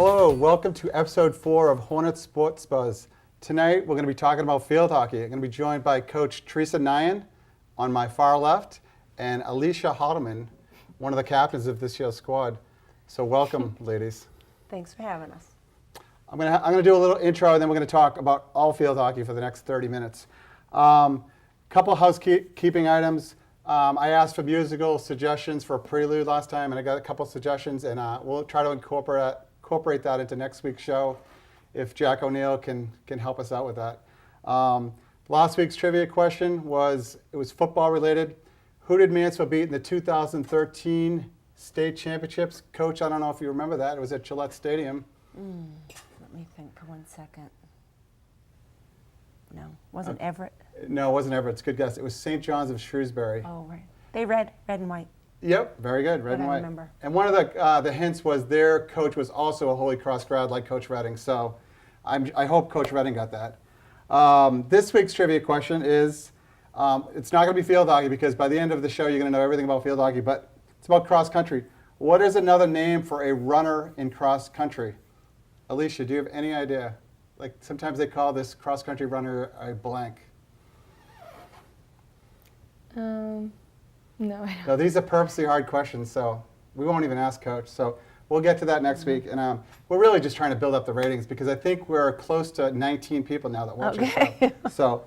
Hello, welcome to episode 4 of Hornets Sports Buzz. Tonight we're going to be talking about field hockey. I'm going to be joined by Coach Teresa Nyan on my far left and Alicia Haldeman, one of the captains of this year's squad. So welcome, ladies. Thanks for having us. I'm going to do a little intro and then we're going to talk about all field hockey for the next 30 minutes. Couple housekeeping items. I asked for musical suggestions for a prelude last time, and I got a couple suggestions, and we'll try to incorporate that into next week's show if Jack O'Neill can help us out with that. Last week's trivia question was football related. Who did Mansfield beat in the 2013 state championships? Coach, I don't know if you remember that. It was at Gillette Stadium. Let me think for 1 second. No, wasn't Everett? No, it wasn't Everett. It's a good guess. It was St. John's of Shrewsbury. Oh, right. They red and white. Yep, very good, red and white. I remember. And one of the hints was their coach was also a Holy Cross grad like Coach Redding, so I hope Coach Redding got that. This week's trivia question is, it's not going to be field hockey because by the end of the show you're going to know everything about field hockey, but it's about cross country. What is another name for a runner in cross country? Alicia, do you have any idea? Like sometimes they call this cross country runner a blank. No, I don't. No, these are purposely hard questions, so we won't even ask Coach. So we'll get to that next week. And we're really just trying to build up the ratings because I think we're close to 19 people now that watch our show. So,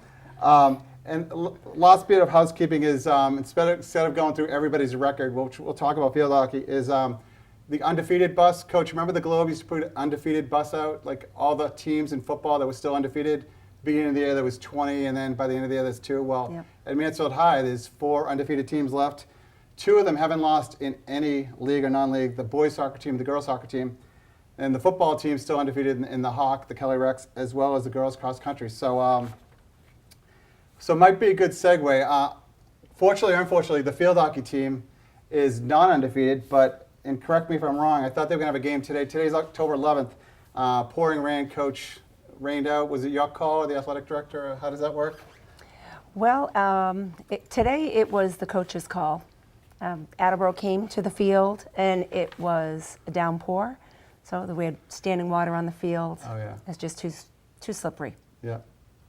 and last bit of housekeeping is instead of going through everybody's record, which we'll talk about field hockey, is the undefeated bus. Coach, remember the Globe used to put an undefeated bus out? Like all the teams in football that were still undefeated? Beginning of the year there was 20, and then by the end of the year there's 2. Well, Yep. At Mansfield High there's 4 undefeated teams left. 2 of them haven't lost in any league or non-league. The boys soccer team, the girls soccer team, and the football team still undefeated in the Hawk, the Kelly Rex, as well as the girls cross country. So, so it might be a good segue. Fortunately or unfortunately, the field hockey team is not undefeated, but, and correct me if I'm wrong, I thought they were going to have a game today. Today's October 11th. Pouring rain, Coach rained out. Was it your call or the athletic director? How does that work? Well, today it was the coach's call. Attleboro came to the field and it was a downpour, so we had standing water on the field. Oh yeah. It's just too slippery. Yeah.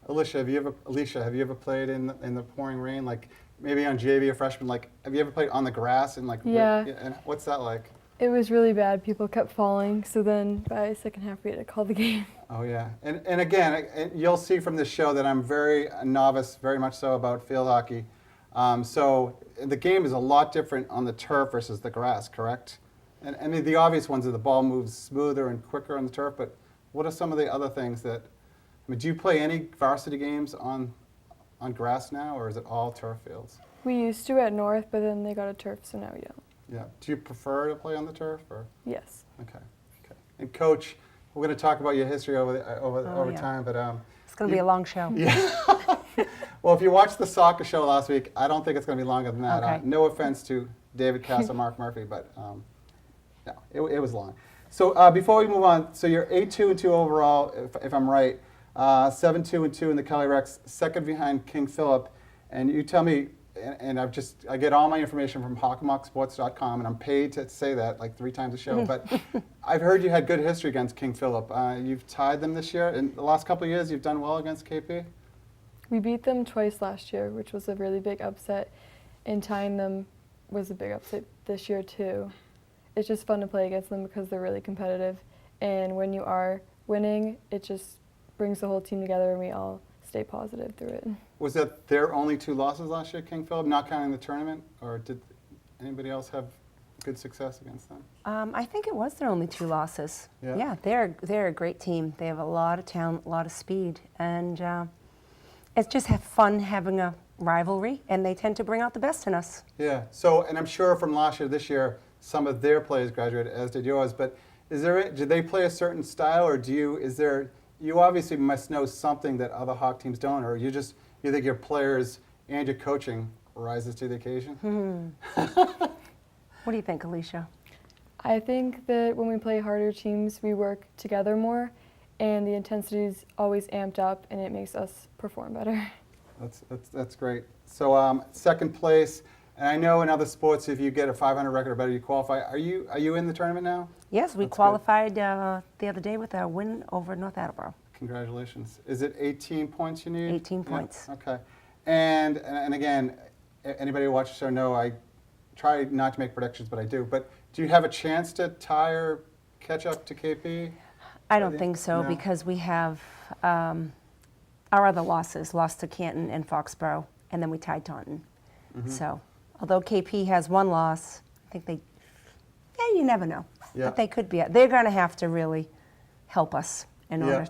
Alicia, have you ever played in the pouring rain? Like maybe on JV or freshman? Like have you ever played on the grass and like? Yeah. And what's that like? It was really bad. People kept falling, so then by the second half we had to call the game. Oh yeah, and again, you'll see from this show that I'm very novice, very much so about field hockey. So the game is a lot different on the turf versus the grass, correct? And I mean the obvious ones are the ball moves smoother and quicker on the turf, but what are some of the other things that? I mean, do you play any varsity games on grass now, or is it all turf fields? We used to at North, but then they got a turf, so now we don't. Yeah. Do you prefer to play on the turf, or? Yes. Okay. And Coach, we're going to talk about your history over Yeah. time, but It's going to be a long show. yeah. Well, if you watched the soccer show last week, I don't think it's going to be longer than that. Okay. No offense to David Cass and Mark Murphy, but no, it was long. So before we move on, so you're 8-2-2 overall, if I'm right, 7-2-2 in the Kelly Rex, second behind King Philip, and you tell me. And I get all my information from hockomocksports.com, and I'm paid to say that like 3 times a show. But I've heard you had good history against King Philip. You've tied them this year. In the last couple of years, you've done well against KP? We beat them twice last year, which was a really big upset, and tying them was a big upset this year too. It's just fun to play against them because they're really competitive, and when you are winning, it just brings the whole team together, and we all stay positive through it. Was that their only 2 losses last year, King Philip, not counting the tournament? Or did anybody else have good success against them? I think it was their only 2 losses. Yeah. They're a great team. They have a lot of talent, a lot of speed, and it's just fun having a rivalry, and they tend to bring out the best in us. Yeah. So, and I'm sure from last year, this year, some of their players graduated, as did yours. But did they play a certain style, or you obviously must know something that other Hawk teams don't, or you think your players and your coaching rises to the occasion? What do you think, Alicia? I think that when we play harder teams, we work together more, and the intensity is always amped up, and it makes us perform better. That's great. So second place, And I know in other sports, if you get a 500 record or better, you qualify. Are you in the tournament now? Yes, we That's good. qualified the other day with a win over North Attleboro. Congratulations. Is it 18 points you need? 18 Yeah, points. okay. And again, anybody who watches the show know I try not to make predictions, but I do. But do you have a chance to tie or catch up to KP? I don't think so No? because we have our other losses, lost to Canton and Foxborough, and then we tied Taunton. Mm-hmm. So although KP has one loss, I think you never know. Yeah. But they could be. They're going to have to really help us in Yeah. order.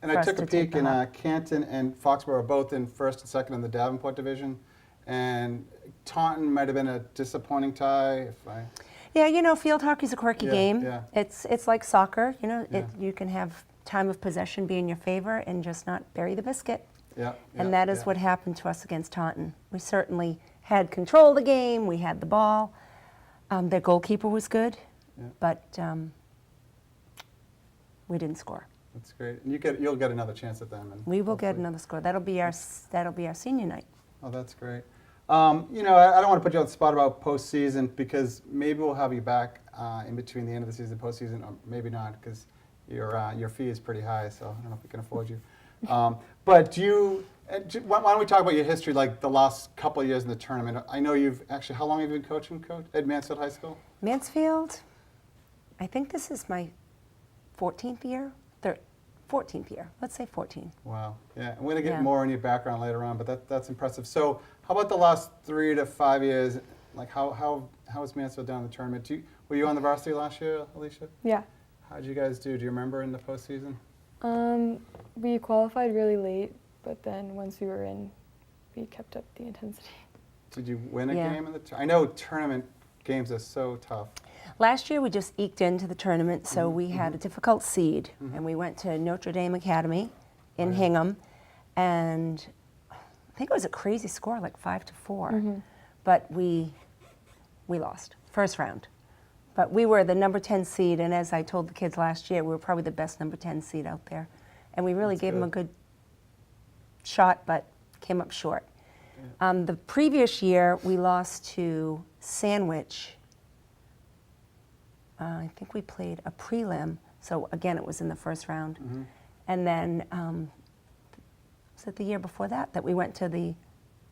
And for I us took to a take peek the in hop. Canton and Foxborough are both in first and second in the Davenport division. And Taunton might have been a disappointing tie. Yeah, field hockey's a quirky Yeah, game. yeah. It's like soccer. Yeah. You can have time of possession be in your favor and just not bury the biscuit. Yeah, And that is what happened to us against Taunton. We certainly had control of the game. We had the ball. Their goalkeeper was good, Yeah. but we didn't score. That's great. And you'll get another chance at them. And We will get hopefully- another score. That'll be our senior night. Oh, that's great. I don't want to put you on the spot about postseason because maybe we'll have you back in between the end of the season and postseason, or maybe not because your fee is pretty high, so I don't know if we can afford you. But why don't we talk about your history, like the last couple of years in the tournament? I know how long have you been coaching, Coach, at Mansfield High School? Mansfield, I think this is my 14th year. 14th year. Let's say 14. Wow. Yeah, I'm going to get Yeah. more in your background later on, but that's impressive. So how about the last 3 to 5 years? Like how has Mansfield done in the tournament? Were you on the varsity last year, Alicia? Yeah. How did you guys do? Do you remember in the postseason? We qualified really late, but then once we were in, we kept up the intensity. Did you win a Yeah. game in the I know tournament games are so tough. Last year, we just eked into the tournament, so we had a difficult seed, and we went to Notre Dame Academy in Oh, yeah. Hingham, and I think it was a crazy score, like 5-4, but we lost first round. But we were the number 10 seed, and as I told the kids last year, we were probably the best number 10 seed out there, and we really That's gave them a good. good shot, but came up short. The previous year, we lost to Sandwich. I think we played a prelim, so again, it was in the first round. Mm-hmm. And then, was it the year before that we went to the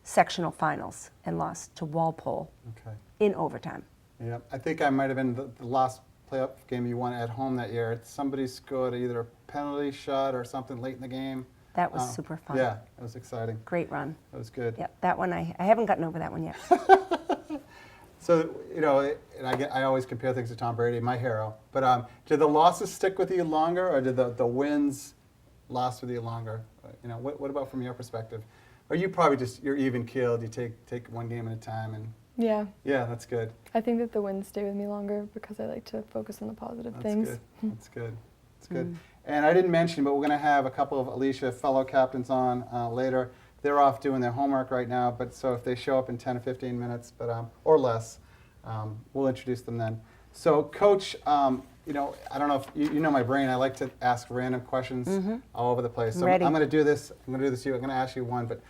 sectional finals and lost to Walpole Okay. in overtime? Yeah, I think I might have been the last playoff game you won at home that year. Somebody scored either a penalty shot or something late in the game. That was super fun. Yeah, it was exciting. Great run. That was good. Yeah, that one, I haven't gotten over that one yet. So, and I always compare things to Tom Brady, my hero. But did the losses stick with you longer, or did the wins last with you longer? What about from your perspective? Or you probably you're even keeled. You take one game at a time, and Yeah. yeah, that's good. I think that the wins stay with me longer because I like to focus on the positive That's things. good. That's good. That's good. And I didn't mention, but we're going to have a couple of Alicia fellow captains on later. They're off doing their homework right now, but so if they show up in 10 or 15 minutes, or less, we'll introduce them then. So, Coach, I don't know if you know my brain. I like to ask random questions all over the place. So Ready. I'm going to do this. I'm going to do this to you. I'm going to ask you one. But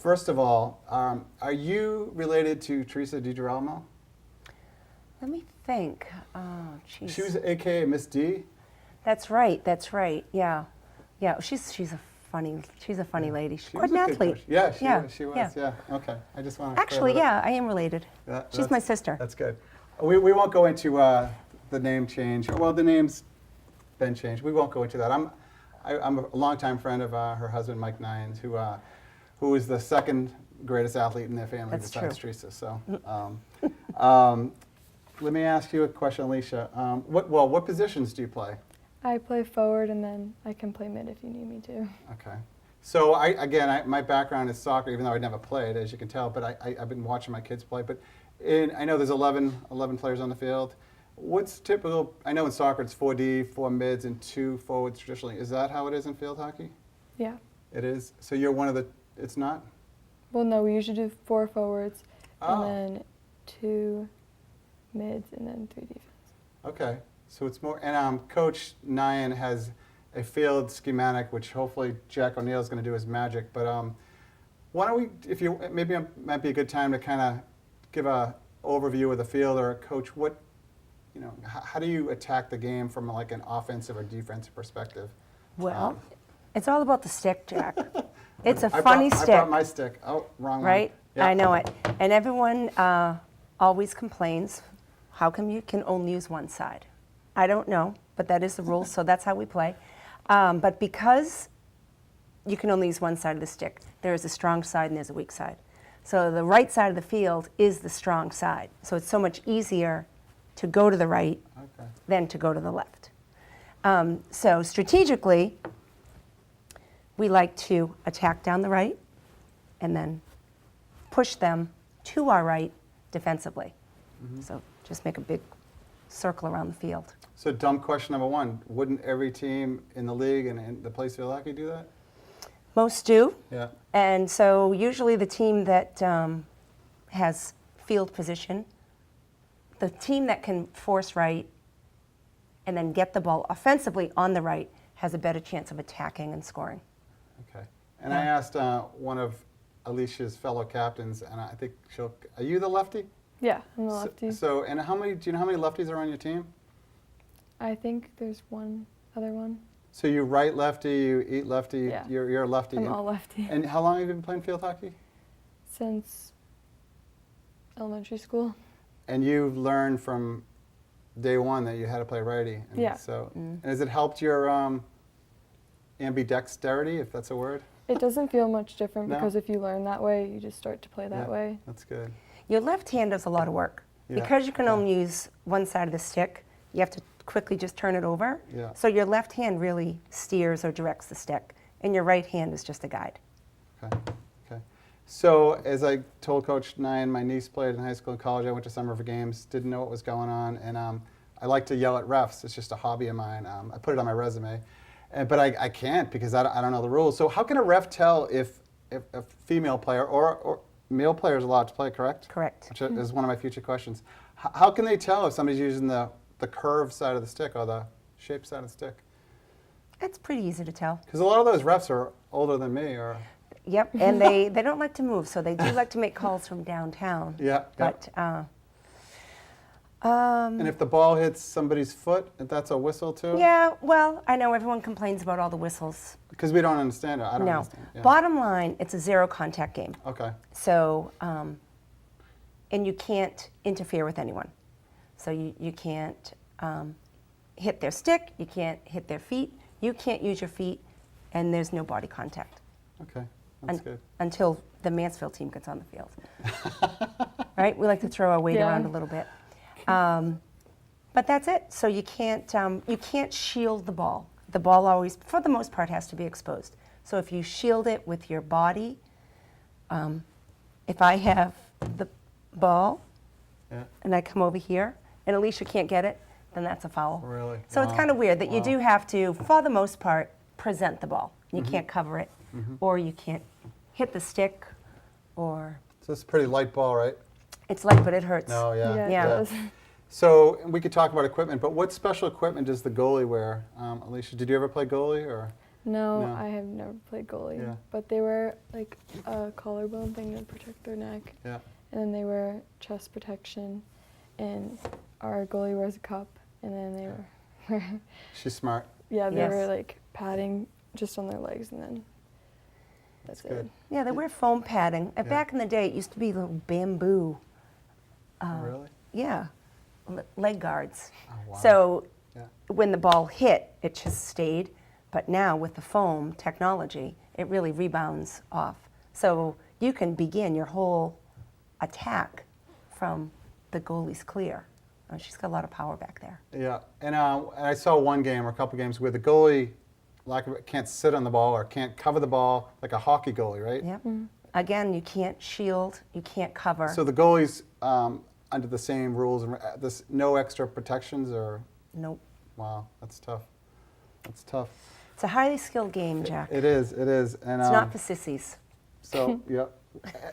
first of all, are you related to Teresa DiGirolamo? Let me think. Oh, jeez. She was AKA Miss D. That's right. Yeah. She's a funny lady. She's She quite was an a good athlete. coach. Yeah, she Yeah, was. yeah. Yeah. Okay. I just want to. Actually, yeah, I am related. She's my sister. That's good. We won't go into the name change. Well, the name's been changed. We won't go into that. I'm a longtime friend of her husband, Mike Nyans, who is the second greatest athlete in their family That's besides true. Teresa. So, let me ask you a question, Alicia. What positions do you play? I play forward and then I can play mid if you need me to. Okay. So my background is soccer, even though I never played, as you can tell. But I've been watching my kids play. But I know there's 11 players on the field. What's typical? I know in soccer it's 4D, 4 mids, and 2 forwards traditionally. Is that how it is in field hockey? Yeah. It is. So you're one of the. It's not. Well, no, we usually do 4 forwards Oh. and then 2 mids and then 3 defense. Okay. So it's more. And Coach Nyan has a field schematic, which hopefully Jack O'Neill is going to do his magic. But why don't we? Maybe it might be a good time to kind of give a overview of the field, or coach, what, how do you attack the game from like an offensive or defensive perspective? Well, it's all about the stick, Jack. It's a I funny brought, stick. I brought my stick. Oh, wrong Right? one. Yeah. I know it. And everyone always complains, how come you can only use one side? I don't know, but that is the rule, so that's how we play. But because you can only use one side of the stick, there is a strong side and there's a weak side. So the right side of the field is the strong side. So it's so much easier to go to the right Okay. than to go to the left. So strategically, we like to attack down the right and then push them to our right defensively. So just make a big circle around the field. So dumb question number one, wouldn't every team in the league and in the place field hockey do that? Most do. Yeah. And so usually the team that has field position, the team that can force right and then get the ball offensively on the right has a better chance of attacking and scoring. Okay. And I asked one of Alicia's fellow captains, and I think are you the lefty? Yeah, I'm the lefty. So, and do you know how many lefties are on your team? I think there's one other one. So you right lefty, you eat lefty, Yeah. you're a lefty. I'm all lefty. And how long have you been playing field hockey? Since elementary school. And you've learned from day one that you had to play righty. And Yeah. So, and has it helped your ambidexterity, if that's a word? It doesn't feel much different No? because if you learn that way, you just start to play that Yeah, way. That's good. Your left hand does a lot of work. Yeah. Because you can Yeah. only use one side of the stick, you have to quickly just turn it over. Yeah. So your left hand really steers or directs the stick, and your right hand is just a guide. Okay. Okay. So as I told Coach Nyan, my niece played in high school and college. I went to summer for games, didn't know what was going on, and I like to yell at refs. It's just a hobby of mine. I put it on my resume, but I can't because I don't know the rules. So how can a ref tell if a female player or male player is allowed to play, correct? Correct. Which is one of my future questions. How can they tell if somebody's using the curved side of the stick or the shaped side of the stick? It's pretty easy to tell. Because a lot of those refs are older than me, or Yep, and they don't like to move, so they do like to make calls from downtown. yeah. But And if the ball hits somebody's foot, that's a whistle too? yeah, well, I know everyone complains about all the whistles. Because we don't understand it. I don't No. understand. Yeah. Bottom line, it's a zero contact game. Okay. So, and you can't interfere with anyone. So you can't hit their stick, you can't hit their feet, you can't use your feet, and there's no body contact Okay. That's good. until the Mansfield team gets on the field. Right? We like to throw our weight Yeah. around a little bit. But that's it. So you can't shield the ball. The ball always, for the most part, has to be exposed. So if you shield it with your body, if I have the ball Yeah. and I come over here and Alicia can't get it, then that's a foul. Really? So it's Wow. kind of weird that you Wow. do have to, for the most part, present the ball. You can't cover it, or you can't hit the stick, or So it's a pretty light ball, right? it's light, but it hurts. No, yeah. Yeah, it Yeah. does. So we could talk about equipment, but what special equipment does the goalie wear? Alicia, did you ever play goalie or? No, No. I have never played goalie. Yeah. But they wear like a collarbone thing to protect their neck. Yeah. And then they wear chest protection. And our goalie wears a cup. And then they wear, She's smart. yeah, they Yes. wear like padding just on their legs. And then that's good. it. Yeah, they wear foam padding. Yeah. Back in the day, it used to be little bamboo, Oh, really? yeah, leg guards. Oh, wow. So Yeah. when the ball hit, it just stayed. But now with the foam technology, it really rebounds off. So you can begin your whole attack from the goalie's clear. She's got a lot of power back there. Yeah. And I saw one game or a couple games where the goalie can't sit on the ball or can't cover the ball like a hockey goalie, right? Yep. Again, you can't shield, you can't cover. So the goalie's under the same rules and this no extra protections or Nope. wow, that's tough. That's tough. It's a highly skilled game, Jack. It is. It is. And It's not for sissies. so yeah,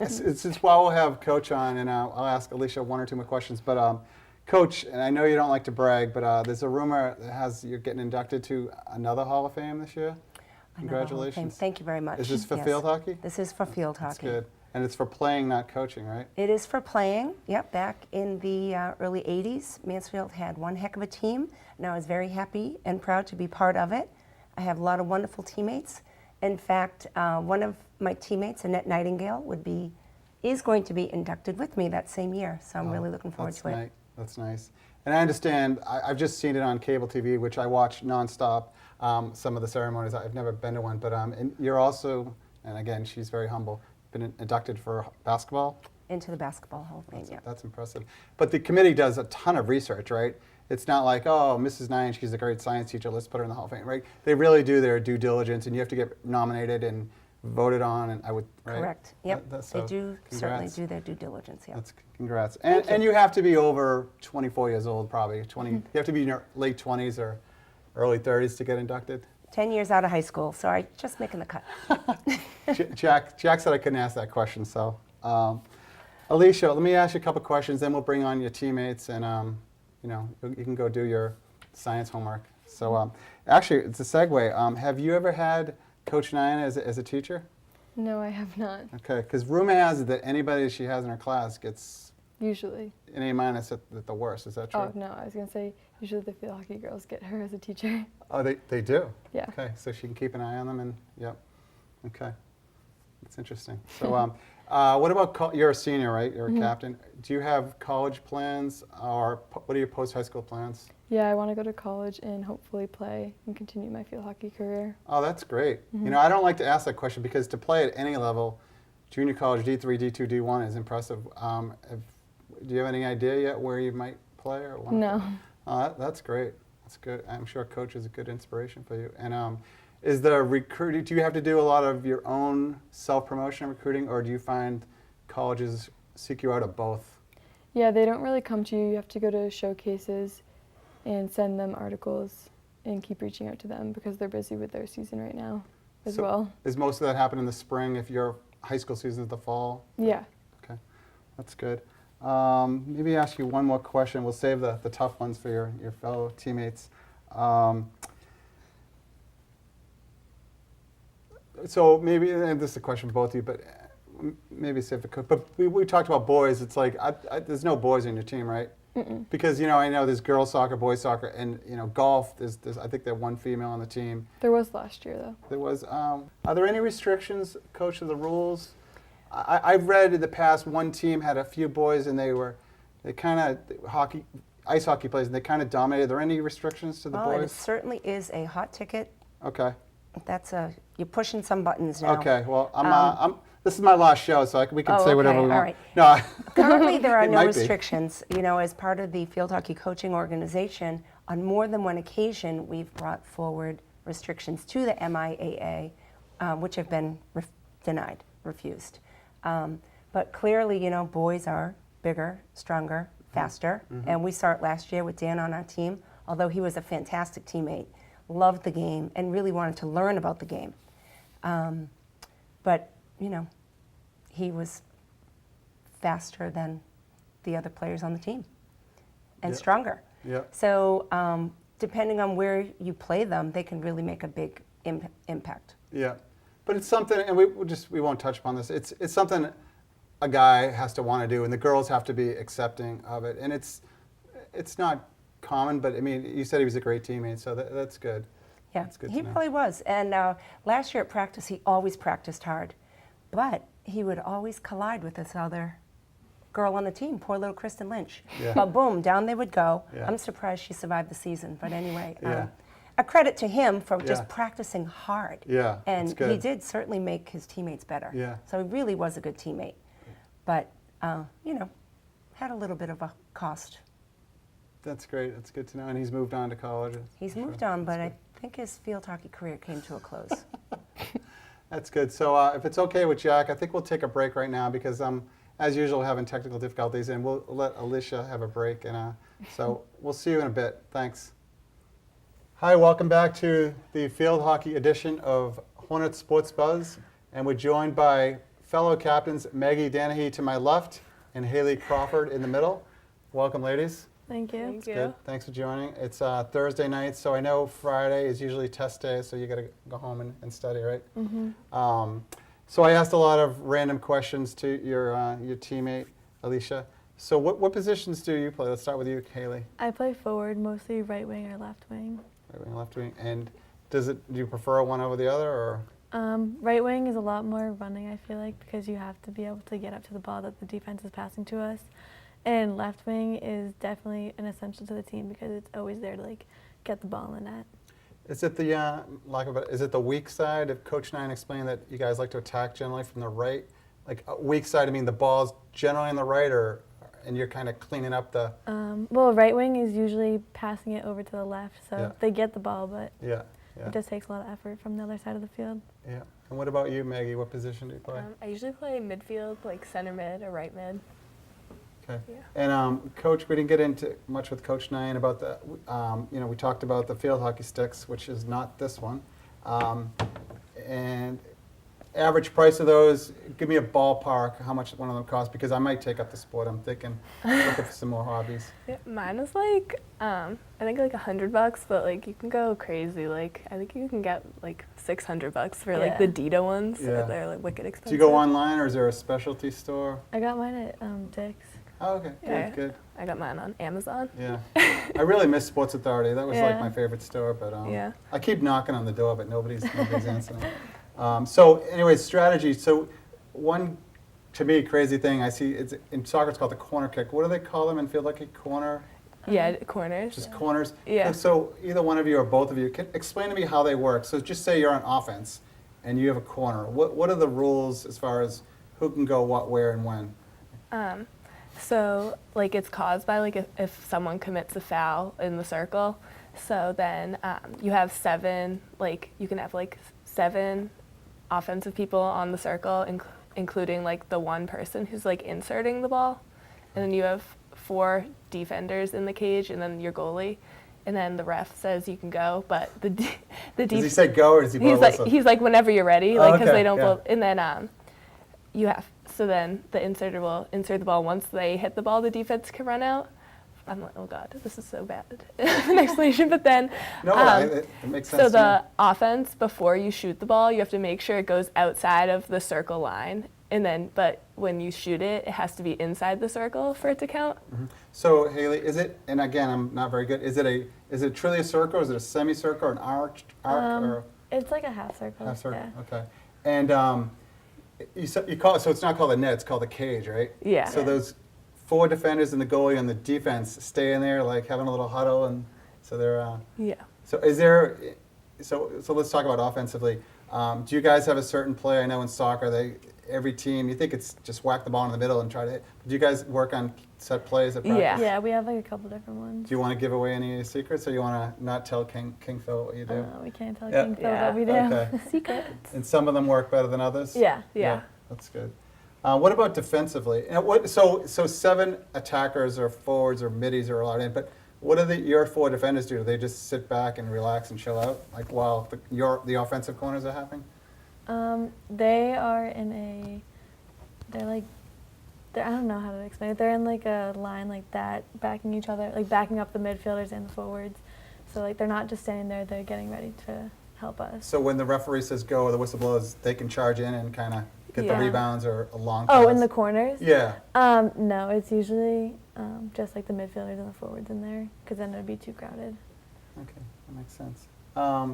it's why we'll have Coach on, and I'll ask Alicia one or two more questions. But Coach, and I know you don't like to brag, but there's a rumor that has you're getting inducted to another Hall of Fame this year. Another Hall of Fame. Congratulations. Thank you very much. Is this for Yes. field hockey? This is for field That's hockey. good. And it's for playing, not coaching, right? It is for playing. Yep, back in the early 80s, Mansfield had one heck of a team, and I was very happy and proud to be part of it. I have a lot of wonderful teammates. In fact, one of my teammates, Annette Nightingale, is going to be inducted with me that same year, so I'm really looking forward to it. That's nice. And I understand, I've just seen it on cable TV, which I watch nonstop, some of the ceremonies. I've never been to one, but and you're also, and again, she's very humble, been inducted for basketball? Into the Basketball Hall of Fame, yeah. That's impressive. But the committee does a ton of research, right? It's not like, oh, Mrs. Nine, she's a great science teacher, let's put her in the Hall of Fame, right? They really do their due diligence, and you have to get nominated and voted on, and I would, right? Correct. Yep. So They do certainly congrats. do their due diligence, yeah. That's congrats. And you have to be over 24 years old, probably. 20. You have to be in your late 20s or early 30s to get inducted. 10 years out of high school, so I'm just making the cut. Jack said I couldn't ask that question, so. Alicia, let me ask you a couple questions, then we'll bring on your teammates, and you can go do your science homework. So actually, it's a segue. Have you ever had Coach Nyan as a teacher? No, I have not. Okay, because rumor has it that anybody she has in her class gets Usually. an A- at the worst. Is that true? Oh, no, I was going to say, usually the field hockey girls get her as a teacher. Oh, they do? Yeah. Okay, so she can keep an eye on them, and yep. Okay, that's interesting. So what about, you're a senior, right? You're a captain. Do you have college plans, or what are your post-high school plans? Yeah, I want to go to college and hopefully play and continue my field hockey career. Oh, that's great. You know, I don't like to ask that question because to play at any level, junior college, D3, D2, D1 is impressive. Do you have any idea yet where you might play? Or want No. Oh, that's great. That's good. I'm sure coach is a good inspiration for you. And is the recruiting, do you have to do a lot of your own self-promotion and recruiting, or do you find colleges seek you out of both? Yeah, they don't really come to you. You have to go to showcases and send them articles and keep reaching out to them because they're busy with their season right now as well. Is most of that happen in the spring if your high school season is the fall? Yeah. Okay, that's good. Maybe ask you one more question. We'll save the tough ones for your fellow teammates. So maybe, and this is a question for both of you, but maybe see if it could. But we talked about boys. It's like, there's no boys on your team, right? Mm-mm. Because, I know there's girls soccer, boys soccer, and, golf, there's I think there's one female on the team. There was last year, though. There was, are there any restrictions, Coach, to the rules? I've read in the past one team had a few boys and they kind of, ice hockey players, and they kind of dominated. Are there any restrictions to the Well, it boys? certainly is a hot ticket. Okay. You're pushing some buttons now. Okay, well, this is my last show, so we can say whatever we all want. right. No, Currently, there are It no might be. restrictions. As part of the field hockey coaching organization, on more than one occasion, we've brought forward restrictions to the MIAA, which have been denied, refused. But clearly, boys are bigger, stronger, faster. And we saw it last year with Dan on our team, although he was a fantastic teammate, loved the game, and really wanted to learn about the game. But, he was faster than the other players on the team and Yep. stronger. Yeah. So depending on where you play them, they can really make a big impact. Yeah, but it's something, and we won't touch upon this. It's something a guy has to want to do, and the girls have to be accepting of it. And it's not common, but I mean, you said he was a great teammate, so that's good. Yeah, That's good he to know. really was. And last year at practice, he always practiced hard, but he would always collide with this other girl on the team, poor little Kristen Lynch. Yeah. But boom, down they would go. Yeah. I'm surprised she survived the season, but anyway. Yeah. A credit to him for just Yeah. practicing hard. Yeah, And that's good. he did certainly make his teammates better. Yeah. So he really was a good teammate. But, had a little bit of a cost. That's great. That's good to know. And he's moved on to college. He's for moved sure. on, but That's I think his field hockey career came to a close. good. That's good. So if it's okay with Jack, I think we'll take a break right now because as usual, having technical difficulties, and we'll let Alicia have a break. And so we'll see you in a bit. Thanks. Hi, welcome back to the field hockey edition of Hornets Sports Buzz. And we're joined by fellow captains Maggie Danahy to my left and Haley Crawford in the middle. Welcome, ladies. Thank you. Thank you. Good. Thanks for joining. It's Thursday night, so I know Friday is usually test day, so you got to go home and study, right? Mm-hmm. So I asked a lot of random questions to your teammate, Alicia. So what positions do you play? Let's start with you, Haley. I play forward, mostly right wing or left wing. Right wing, left wing. And do you prefer one over the other, or? Right wing is a lot more running, I feel like, because you have to be able to get up to the ball that the defense is passing to us. And left wing is definitely an essential to the team because it's always there to like get the ball in the net. Is it the is it the weak side? If Coach Nine explained that you guys like to attack generally from the right, like weak side, I mean the ball's generally on the right, and you're kind of cleaning up the. Well, right wing is usually passing it over to the left, so Yeah. they get the ball, but Yeah. it just takes a lot of effort from the other side of the field. Yeah. And what about you, Maggie? What position do you play? I usually play midfield, like center mid or right mid. Okay. Yeah. And Coach, we didn't get into much with Coach Nine about the, we talked about the field hockey sticks, which is not this one. And average price of those, give me a ballpark, how much one of them costs, because I might take up the sport. I'm thinking, looking for some more hobbies. Yeah, mine is like, I think like $100, but like you can go crazy. Like I think you can get like $600 for like the Dita ones. Yeah. They're like wicked expensive. Do you go online, or is there a specialty store? I got mine at Dick's. Oh, okay, Yeah. good. I got mine on Amazon. Yeah, I really miss Sports Authority. That was like Yeah. my favorite store, but Yeah. I keep knocking on the door, but nobody's answering. So, anyways, strategy. So, one to me crazy thing I see it's in soccer. It's called the corner kick. What do they call them in field hockey? Corner, Yeah, corners. just corners. Yeah. So either one of you or both of you can explain to me how they work. So just say you're on offense, and you have a corner. What are the rules as far as who can go what, where, and when? So like it's caused by like if someone commits a foul in the circle. So then you have you can have like 7 offensive people on the circle, including like the one person who's like inserting the ball. And then you have 4 defenders in the cage and then your goalie. And then the ref says you can go, but the Does he say go, or does he blow a whistle? he's like whenever you're ready, like because okay, they don't yeah. blow. And then so then the inserter will insert the ball. Once they hit the ball, the defense can run out. I'm like, oh god, this is so bad. An explanation, but then it makes sense. so to the me. offense, before you shoot the ball, you have to make sure it goes outside of the circle line, and then but when you shoot it, it has to be inside the circle for it to count. So Haley, is it? And again, I'm not very good. Is it truly a circle? Or is it a semicircle, or an arc, or It's like a half circle. half circle? Yeah. Okay. And you call it, so it's not called a net, it's called a cage, right? Yeah. So those 4 defenders and the goalie on the defense stay in there, like having a little huddle, and so they're. Yeah. So is there? So let's talk about offensively. Do you guys have a certain play? I know in soccer, every team, you think it's just whack the ball in the middle and try to hit. Do you guys work on set plays at practice? Yeah. Yeah, we have like a couple different ones. Do you want to give away any secrets, or you want to not tell King Phil what you do? We can't tell Yeah. King Phil Yeah. what we do. Okay. Secrets. And some of them work better than others? Yeah. Yeah. That's good. What about defensively? And so 7 attackers or forwards or middies are allowed in, but what do your 4 defenders do? Do they just sit back and relax and chill out, like while the offensive corners are happening? They are in I don't know how to explain it. They're in like a line like that, backing each other, like backing up the midfielders and the forwards. So like they're not just standing there, they're getting ready to help us. So when the referee says go or the whistle blows, they can charge in and kind of get the Yeah. rebounds or a long Oh, pass? in the corners? Yeah. No, it's usually just like the midfielders and the forwards in there, because then it would be too crowded. Okay, that makes sense. I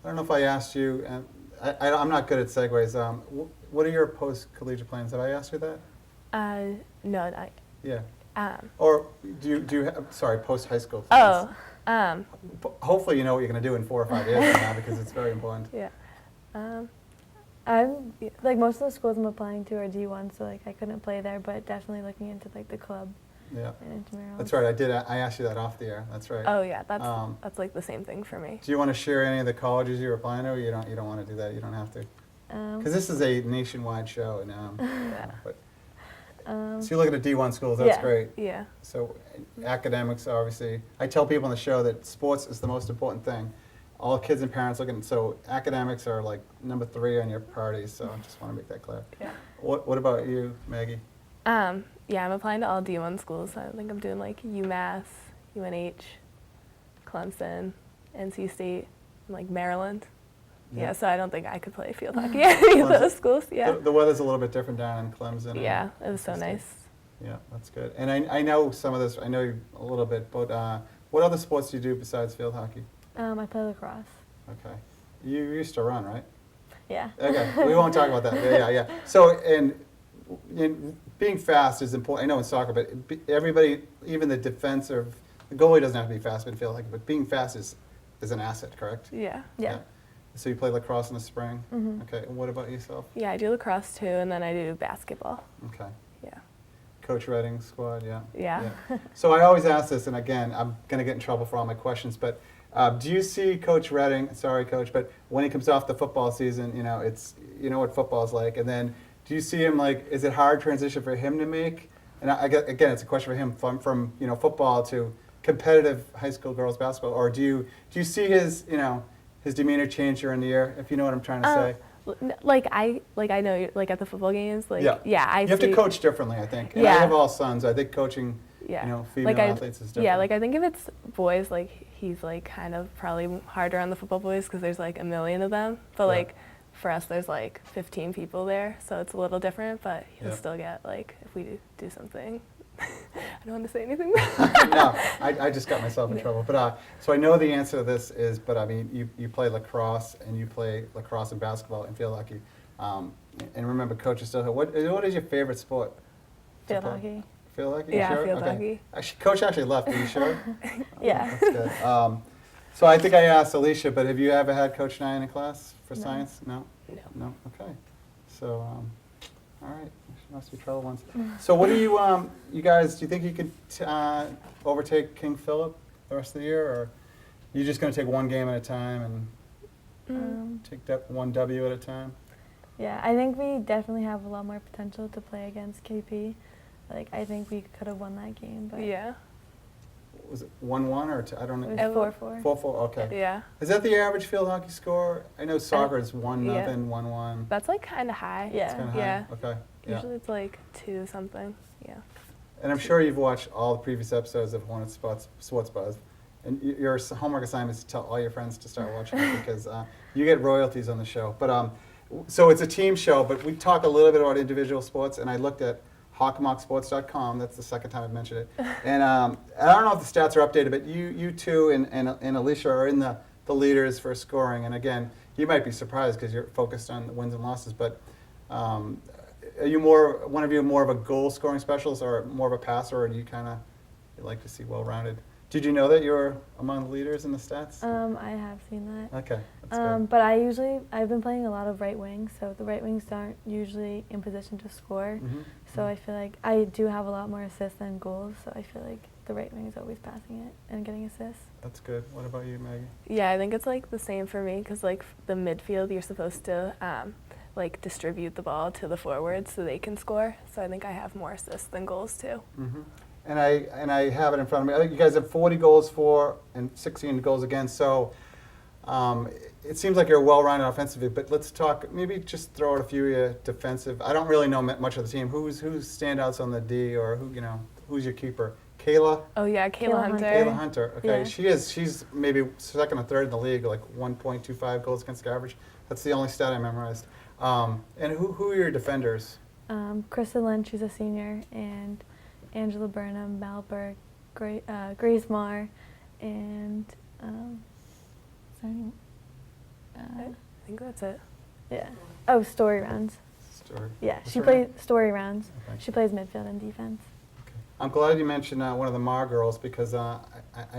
don't know if I asked you, and I'm not good at segues. What are your post-collegiate plans? Have I asked you that? No, not. Yeah. Um, Or do you have, sorry, post-high school plans? oh, Hopefully you know what you're going to do in 4 or 5 years from now, because it's very important. yeah. I'm like most of the schools I'm applying to are D1, so like I couldn't play there, but definitely looking into like the club Yeah. and intramurals. That's right. I asked you that off the air. That's right. Oh yeah, Um, that's like the same thing for me. Do you want to share any of the colleges you're applying to? Or you don't want to do that. You don't have to. Because this is a nationwide show, and but, so you're looking at D1 schools. That's Yeah. great. Yeah. So academics, obviously. I tell people on the show that sports is the most important thing. All kids and parents looking. So academics are like number 3 on your priorities. So I just want to make that clear. Yeah. What about you, Maggie? Yeah, I'm applying to all D1 schools. I think I'm doing like UMass, UNH, Clemson, NC State, and like Maryland. Yeah, so I don't think I could play field hockey at any of Clemson. those schools. Yeah. The weather's a little bit different down in Clemson. Yeah, it was so Interesting. nice. Yeah, that's good. And I know some of this, I know you a little bit, but what other sports do you do besides field hockey? I play lacrosse. Okay. You used to run, right? Yeah. Okay, we won't talk about that. Yeah. So, and being fast is important. I know in soccer, but everybody, even the goalie doesn't have to be fast in field hockey, but being fast is an asset, correct? Yeah. Yeah. So you play lacrosse in the spring? Mhm. Okay, and what about yourself? Yeah, I do lacrosse too, and then I do basketball. Okay. Yeah. Coach Redding squad, yeah. Yeah. So I always ask this, and again, I'm going to get in trouble for all my questions, but do you see Coach Redding, sorry Coach, but when he comes off the football season, you know what football is like, and then do you see him is it hard transition for him to make? And again, it's a question for him from football to competitive high school girls basketball, or do you see his demeanor change during the year, if you know what I'm trying to say? I know you're, at the football games, I you have see, to coach differently, I think. And I Yeah. have all sons. I think coaching, Yeah. female athletes is different. Yeah, I think if it's boys, he's kind of probably harder on the football boys because there's a million of them. But Yeah. for us, there's 15 people there, so it's a little different. But he'll Yeah. still get if we do something. I don't want to say anything. No, I just got myself in trouble. But so I know the answer to this is, but I mean, you play lacrosse and you play lacrosse and basketball and field hockey. And remember, Coach is still here. What is your favorite sport? to Field play? hockey. Field hockey? You Yeah, sure? field Okay. hockey. Coach actually left. Are you sure? Yeah. That's good. So I think I asked Alicia, but have you ever had Coach Nyan in class for No. science? No? No. No? Okay. So, all right. Must be trouble ones. So what do you guys, do you think you could overtake King Philip the rest of the year? Or you just going to take one game at a time and take that one W at a time? Yeah, I think we definitely have a lot more potential to play against KP. I think we could have won that game, but Yeah. Was it 1-1 or I don't it know? was 4-4. 4-4, okay. Yeah. Is that the average field hockey score? I know soccer is 1-0, yeah. 1-1. That's kind of high. Yeah. It's kinda high. Yeah. Okay. Yeah. Usually it's 2 something. Yeah. And I'm sure you've watched all the previous episodes of Hornets Sports Buzz. And your homework assignment is to tell all your friends to start watching it because you get royalties on the show. But so it's a team show, but we talk a little bit about individual sports. And I looked at hawkmocksports.com. That's the second time I've mentioned it. And I don't know if the stats are updated, but you two and Alicia are in the leaders for scoring. And again, you might be surprised because you're focused on the wins and losses. But are you one of you more of a goal scoring specialist or more of a passer, or do you kind of like to see well-rounded? Did you know that you were among the leaders in the stats? I have seen that. Okay, that's good. But I've been playing a lot of right wing, so the right wings aren't usually in position to score. Mhm. So I feel like I do have a lot more assists than goals, so I feel like the right wing is always passing it and getting assists. That's good. What about you, Maggie? Yeah, I think it's the same for me because the midfield you're supposed to distribute the ball to the forwards so they can score. So I think I have more assists than goals too. Mm-hmm. And I have it in front of me. I think you guys have 40 goals for and 16 goals against. So it seems like you're well-rounded offensively. But let's talk. Maybe just throw out a few of your defensive. I don't really know much of the team. Who's standouts on the D, or who's your keeper? Kayla. Oh yeah, Kayla Kayla Hunter. Kayla Hunter. Okay, Yeah. She's maybe second or third in the league, 1.25 goals against average. That's the only stat I memorized. And who are your defenders? Krista Lynch, she's a senior, and Angela Burnham, Mal Burke, Grace Marr, and sorry, I think that's it. yeah. Oh, Story Rounds. Story. Yeah, What's she her plays name? Story Rounds. Okay. She plays midfield and defense. I'm glad you mentioned one of the Mar girls because I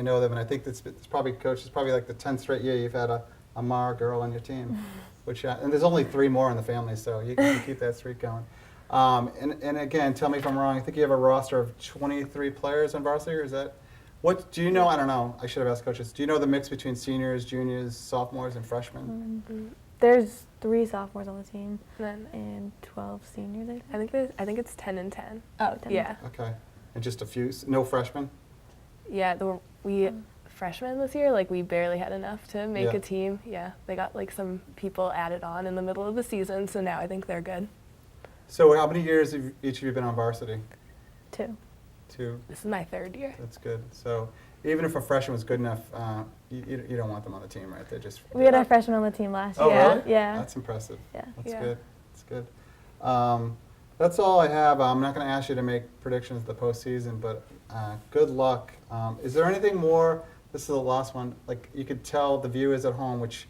know them, and I think it's probably, Coach, it's probably the 10th straight year you've had a Mar girl on your team. Which and there's only 3 more in the family, so you can keep that streak going. And again, tell me if I'm wrong. I think you have a roster of 23 players on varsity, or is that? What do you know? I don't know. I should have asked coaches. Do you know the mix between seniors, juniors, sophomores, and freshmen? There's 3 sophomores on the team And then and 12 seniors, I think. I think it's 10 and 10. Oh, 10. Yeah. Okay, and just a few. No freshmen. Yeah, we freshmen this year, we barely had enough to make Yeah. a team. Yeah, they got some people added on in the middle of the season, so now I think they're good. So how many years have each of you been on varsity? 2. 2. This is my 3rd year. That's good. So, even if a freshman was good enough, you don't want them on the team, right? They're just. We had our freshman on the team last Oh, year. Yeah. really? Yeah. That's impressive. Yeah. That's Yeah. good. That's good. That's all I have. I'm not going to ask you to make predictions of the postseason, but good luck. Is there anything more? This is the last one. Like you could tell the viewers at home, which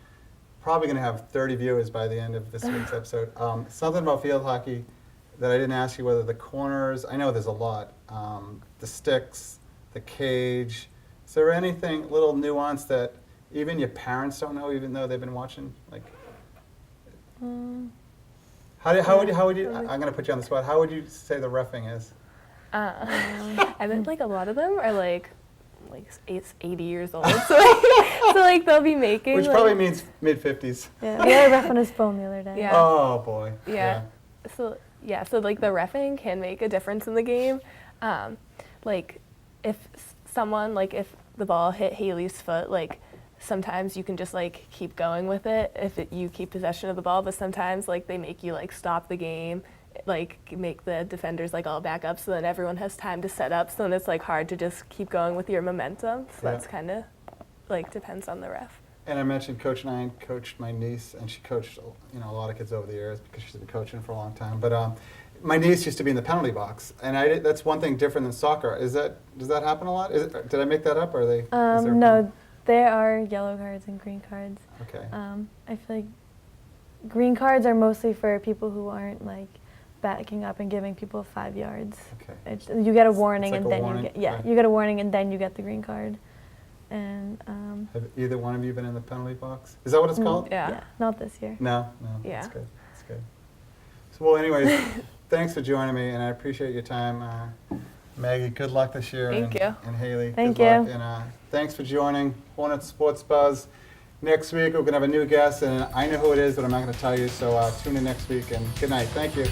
probably going to have 30 viewers by the end of this week's episode. Something about field hockey that I didn't ask you, whether the corners, I know there's a lot, the sticks, the cage. Is there anything, little nuance that even your parents don't know, even though they've been watching? Like, how would you, I'm going to put you on the spot, how would you say the reffing is? I bet like a lot of them are like 80 years old. So like they'll be making. Which like, probably means mid-50s. Yeah. We had a ref on his phone the other day. Yeah. Oh, boy. Yeah. So like the reffing can make a difference in the game. Like if someone like if the ball hit Haley's foot, like sometimes you can just like keep going with it if you keep possession of the ball, but sometimes like they make you like stop the game, like make the defenders like all back up, so then everyone has time to set up. So then it's like hard to just keep going with your momentum. So that's kind of like depends on the ref. And I mentioned Coach Nine coached my niece, and she coached a lot of kids over the years because she's been coaching for a long time. But my niece used to be in the penalty box, and that's one thing different than soccer. Does that happen a lot? Did I make that up, or are they? Is there No, there are yellow cards and green cards. Okay. I feel like green cards are mostly for people who aren't like backing up and giving people 5 yards. Okay. You get a warning like and a then warning? you get Right. you get a warning and then you get the green card. And Have either one of you been in the penalty box? Is that what it's called? Yeah. not this year. No. Yeah. That's good. That's good. So, well, anyways, thanks for joining me, and I appreciate your time. Maggie, good luck this year. Thank you. And Haley, Thank good luck. you. And thanks for joining Hornets Sports Buzz. Next week, we're going to have a new guest, and I know who it is, but I'm not going to tell you, so tune in next week, and good night. Thank you.